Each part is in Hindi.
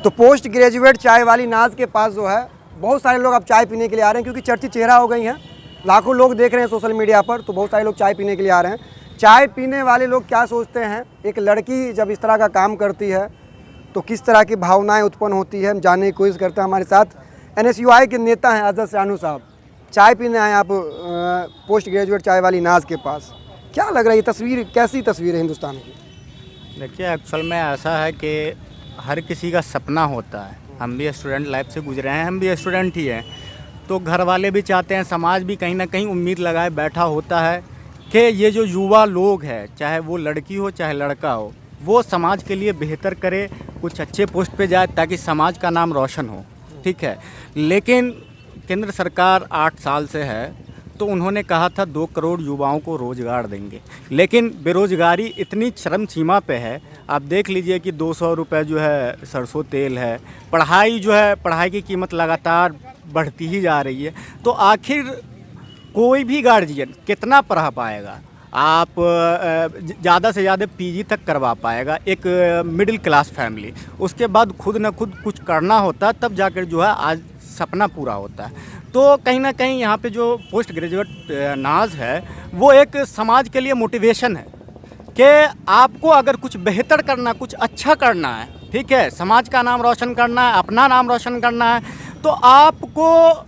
तो पोस्ट ग्रेजुएट चाय वाली नाज के पास जो है बहुत सारे लोग अब चाय पीने के लिए आ रहे हैं, क्योंकि चर्चित चेहरा हो गई हैं। लाखों लोग देख रहे हैं सोशल मीडिया पर, तो बहुत सारे लोग चाय पीने के लिए आ रहे हैं। चाय पीने वाले लोग क्या सोचते हैं, एक लड़की जब इस तरह का काम करती है तो किस तरह की भावनाएं उत्पन्न होती है, हम जानने की कोशिश करते हैं। हमारे साथ NSUI के नेता हैं अजहर शानू साहब। चाय पीने आए आप पोस्ट ग्रेजुएट चाय वाली नाज के पास, क्या लग रहा है ये तस्वीर, कैसी तस्वीर है हिंदुस्तान की? देखिए, एक्चुअल में ऐसा है कि हर किसी का सपना होता है। हम भी स्टूडेंट लाइफ से गुजरे हैं, हम भी स्टूडेंट ही हैं, तो घर वाले भी चाहते हैं, समाज भी कहीं ना कहीं उम्मीद लगाए बैठा होता है कि ये जो युवा लोग हैं, चाहे वो लड़की हो चाहे लड़का हो, वो समाज के लिए बेहतर करे, कुछ अच्छे पोस्ट पे जाए ताकि समाज का नाम रोशन हो। ठीक है, लेकिन केंद्र सरकार 8 साल से है, तो उन्होंने कहा था 2 करोड़ युवाओं को रोज़गार देंगे, लेकिन बेरोज़गारी इतनी चरम सीमा पे है। आप देख लीजिए कि 200 रुपये जो है सरसों तेल है, पढ़ाई जो है, पढ़ाई की कीमत लगातार बढ़ती ही जा रही है। तो आखिर कोई भी गार्जियन कितना पढ़ा पाएगा? आप ज़्यादा से ज़्यादा PG तक करवा पाएगा एक मिडिल क्लास फैमिली। उसके बाद खुद न खुद कुछ करना होता है, तब जाकर जो है आज सपना पूरा होता है। तो कहीं ना कहीं यहाँ पे जो पोस्ट ग्रेजुएट नाज है वो एक समाज के लिए मोटिवेशन है कि आपको अगर कुछ बेहतर करना, कुछ अच्छा करना है, ठीक है, समाज का नाम रोशन करना है, अपना नाम रोशन करना है, तो आपको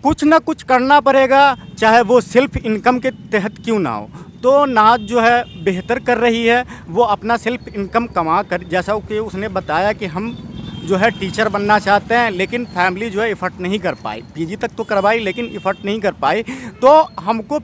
कुछ ना कुछ करना पड़ेगा, चाहे वो सेल्फ इनकम के तहत क्यों ना हो। तो नाज जो है बेहतर कर रही है, वो अपना सेल्फ इनकम कमा कर, जैसा कि उसने बताया कि हम जो है टीचर बनना चाहते हैं, लेकिन फैमिली जो है इफ़र्ट नहीं कर पाई। PG तक तो करवाई लेकिन इफ़र्ट नहीं कर पाई, तो हमको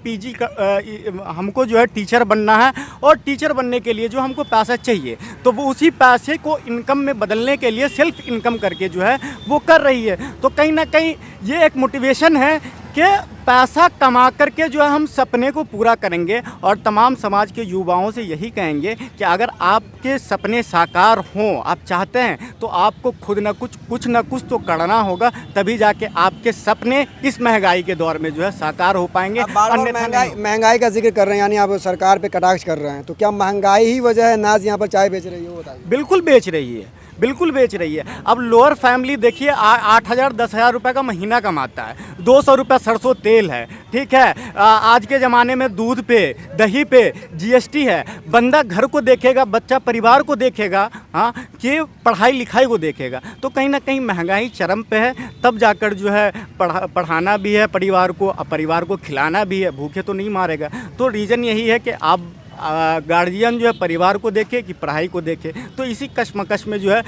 हमको जो है टीचर बनना है, और टीचर बनने के लिए जो हमको पैसा चाहिए, तो वो उसी पैसे को इनकम में बदलने के लिए सेल्फ इनकम करके जो है वो कर रही है। तो कहीं ना कहीं ये एक मोटिवेशन है कि पैसा कमा करके जो है हम सपने को पूरा करेंगे। और तमाम समाज के युवाओं से यही कहेंगे कि अगर आपके सपने साकार हों, आप चाहते हैं, तो आपको खुद न कुछ न कुछ तो करना होगा, तभी जाके आपके सपने इस महंगाई के दौर में जो है साकार हो पाएंगे। महंगाई का जिक्र कर रहे हैं, यानी आप सरकार पे कटाक्ष कर रहे हैं, तो क्या महंगाई ही वजह है नाज यहाँ पर चाय बेच रही है? वो बताइए। बिल्कुल बेच रही है, बिल्कुल बेच रही है। अब लोअर फैमिली देखिए 8,000 10,000 रुपये का महीना कमाता है, 200 रुपये सरसों तेल है, ठीक है। आज के ज़माने में दूध पे, दही पे GST है। बंदा घर को देखेगा, बच्चा परिवार को देखेगा, हाँ, कि पढ़ाई लिखाई को देखेगा। तो कहीं ना कहीं महंगाई चरम पे है, तब जाकर जो है पढ़ाना भी है परिवार को खिलाना भी है, भूखे तो नहीं मारेगा। तो रीज़न यही है कि आप गार्जियन जो है परिवार को देखे कि पढ़ाई को देखे। तो इसी कश्मकश में जो है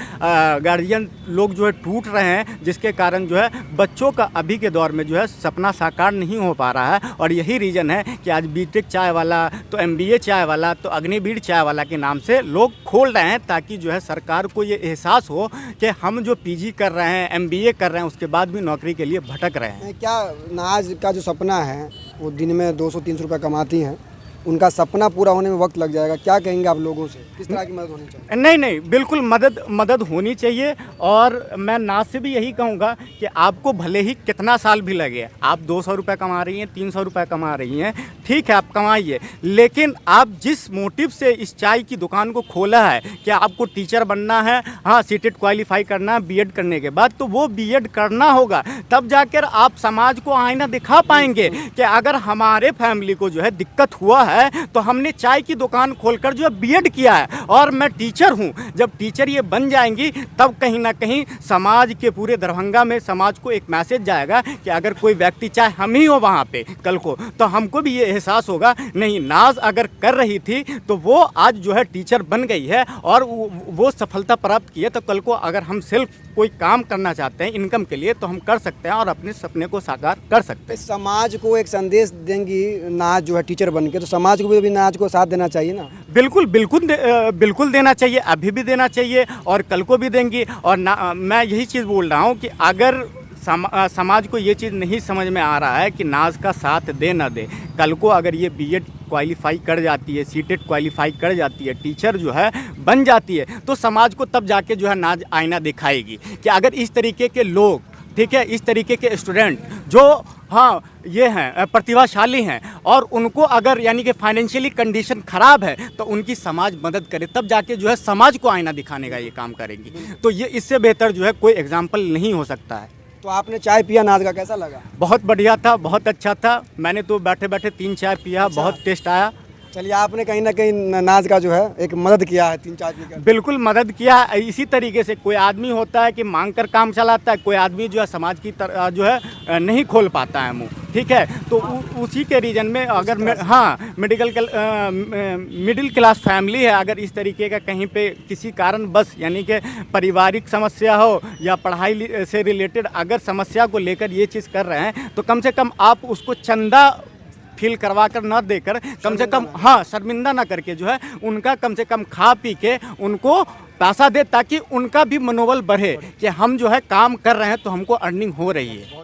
गार्जियन लोग जो है टूट रहे हैं, जिसके कारण जो है बच्चों का अभी के दौर में जो है सपना साकार नहीं हो पा रहा है। और यही रीज़न है कि आज BTech चाय वाला, तो MBA चाय वाला, तो अग्निवीर चाय वाला के नाम से लोग खोल रहे हैं, ताकि जो है सरकार को ये एहसास हो कि हम जो PG कर रहे हैं, MBA कर रहे हैं, उसके बाद भी नौकरी के लिए भटक रहे हैं। क्या नाज का जो सपना है वो दिन में 200-300 रुपये कमाती हैं, उनका सपना पूरा होने में वक्त लग जाएगा, क्या कहेंगे आप लोगों से? किस तरह की मदद होनी चाहिए? नहीं, बिल्कुल मदद होनी चाहिए। और मैं नाज से भी यही कहूँगा कि आपको भले ही कितना साल भी लगे, आप 200 रुपये कमा रही हैं, 300 रुपये कमा रही हैं, ठीक है, आप कमाइए, लेकिन आप जिस मोटिव से इस चाय की दुकान को खोला है कि आपको टीचर बनना है, हाँ, CTET क्वालिफाई करना है BEd करने के बाद, तो वो BEd करना होगा, तब जाकर आप समाज को आईना दिखा पाएंगे कि अगर हमारे फैमिली को जो है दिक्कत हुआ है, तो हमने चाय की दुकान खोलकर जो है BEd किया है, और मैं टीचर हूँ। जब टीचर ये बन जाएंगी, तब कहीं ना कहीं समाज के पूरे दरभंगा में समाज को एक मैसेज जाएगा कि अगर कोई व्यक्ति, चाहे हम ही हो वहाँ पे कल को, तो हमको भी ये एहसास होगा, नहीं, नाज अगर कर रही थी तो वो आज जो है टीचर बन गई है और वो सफलता प्राप्त की है। तो कल को अगर हम सिर्फ कोई काम करना चाहते हैं इनकम के लिए, तो हम कर सकते हैं और अपने सपने को साकार कर सकते हैं। समाज को एक संदेश देंगी नाज जो है टीचर बन के, तो समाज को भी नाज को साथ देना चाहिए ना? बिल्कुल देना चाहिए, अभी भी देना चाहिए और कल को भी देंगी। और मैं यही चीज़ बोल रहा हूँ कि अगर समाज को ये चीज़ नहीं समझ में आ रहा है कि नाज का साथ दे ना दे, कल को अगर ये BEd क्वालिफाई कर जाती है, CTET क्वालिफाई कर जाती है, टीचर जो है बन जाती है, तो समाज को तब जाके जो है नाज आईना दिखाएगी कि अगर इस तरीके के लोग, ठीक है, इस तरीके के स्टूडेंट जो हाँ ये हैं प्रतिभाशाली हैं और उनको अगर यानी कि फाइनेंशियली कंडीशन ख़राब है तो उनकी समाज मदद करे, तब जाके जो है समाज को आईना दिखाने का ये काम करेंगी। तो ये इससे बेहतर जो है कोई एग्जाम्पल नहीं हो सकता है। तो आपने चाय पिया नाज का, कैसा लगा? बहुत बढ़िया था, बहुत अच्छा था। मैंने तो बैठे बैठे 3 चाय पिया, बहुत टेस्ट आया। चलिए, आपने कहीं ना कहीं नाज का जो है एक मदद किया है 3 चाय पीकर। बिल्कुल मदद किया। इसी तरीके से कोई आदमी होता है कि मांग कर काम चलाता है, कोई आदमी जो है समाज की जो है नहीं खोल पाता है मुंह, ठीक है। तो उसी के रीजन में अगर हाँ मिडिल क्लास फैमिली है, अगर इस तरीके का कहीं पे किसी कारण बस यानी कि पारिवारिक समस्या हो या पढ़ाई से रिलेटेड अगर समस्या को लेकर ये चीज़ कर रहे हैं, तो कम से कम आप उसको चंदा फील करवा कर न देकर कम से कम हाँ शर्मिंदा ना करके जो है उनका कम से कम खा पी के उनको पैसा दे, ताकि उनका भी मनोबल बढ़े कि हम जो है काम कर रहे हैं तो हमको अर्निंग हो रही है।